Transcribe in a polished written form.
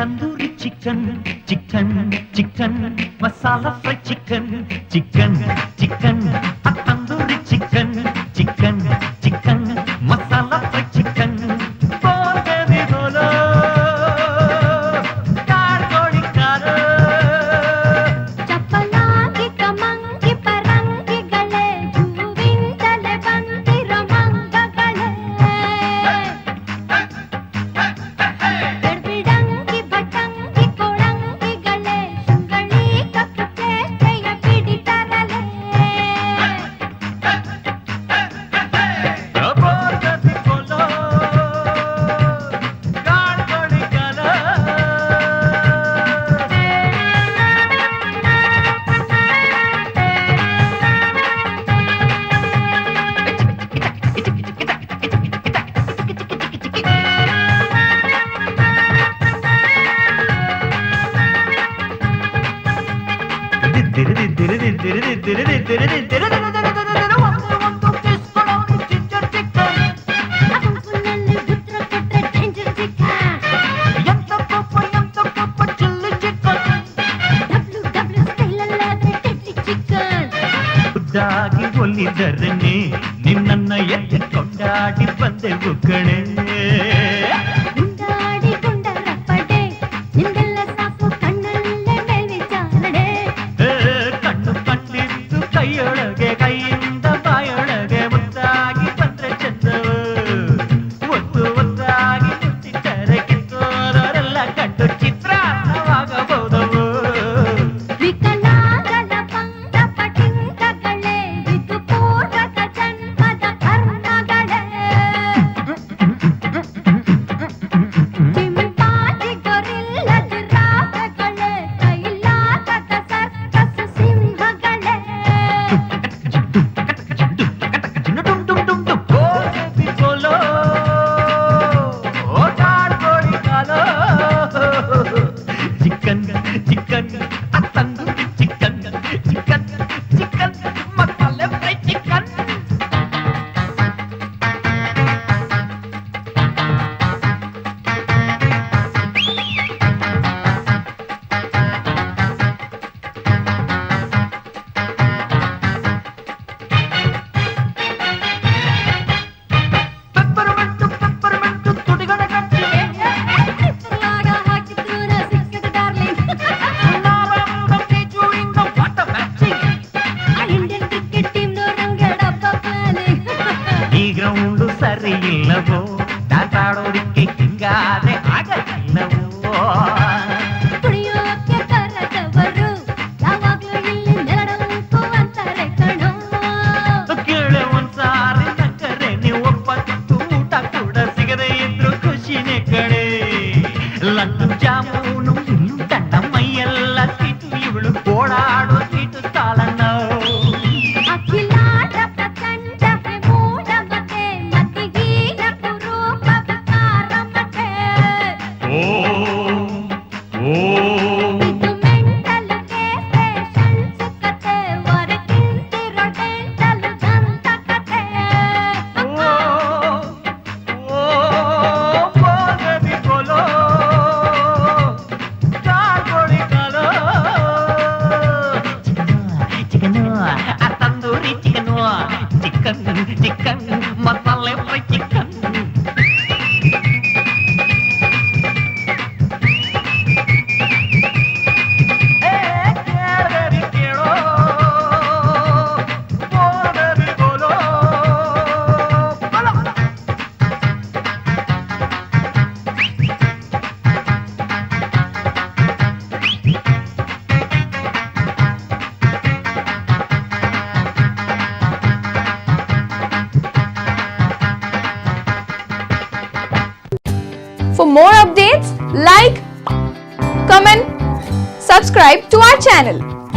Tandoori chicken chicken chicken masala fry chicken chicken chicken tandoori chicken chicken chicken masala fry chicken ಉದ್ದಾಗಿ ಒಲಿದರನೆ ನಿನ್ನನ್ನ ಎತ್ತಿ ಕೊಂಡಾಡಿ ಬಂದೆವು ಕಣೆ ಕಣ್ಣು ಕಣ್ಣಿದ್ದು ಕೈಯೊಳಗೆ ಕೈಯಿಂದ ಬಾಯೊಳಗೆ ಮುದ್ದಾಗಿ ಬಂದ್ರೆ ಚಂದವು ಒತ್ತು ಒತ್ತಾಗಿ ಮುಚ್ಚಿಟ್ಟರೆ ಕಿತ್ತೋರೆಲ್ಲ ಕಂಡು ಚಿತ್ರಾನ್ನವಾಗಬಹುದವು chicken chicken tandoori chicken chicken chicken masala fry chicken peppermint ತುಟಿಗಳ ಕಚ್ಚಿ ಈ ಗ್ರೌಂಡು ಸರಿ ಇಲ್ಲವೋ ದಾಟಾಡೋದಿಕ್ಕೆ ಹಿಂಗಾದ್ರೆ ಆಗಲಿಲ್ಲವೋ ಕೇಳೆ ಒಂದ್ಸಾರಿ ನಕ್ಕರೆ ನೀವು ಒಪ್ಪತ್ತು ಊಟ ಕೂಡ ಸಿಗದೆ ಇದ್ರು ಖುಷಿನೇ ಕಡೆ ಲಡ್ಡು ಜಾಮೂನು ಇನ್ನು ದಂಡ ಮೈಯೆಲ್ಲ ಸೀಟು ಇವಳು ಓಡಾಡೋ ಸೀಟು ಸಾಲನ್ನ tandoori chicken chicken chicken masala fry chicken For more updates, like, comment, subscribe to our channel.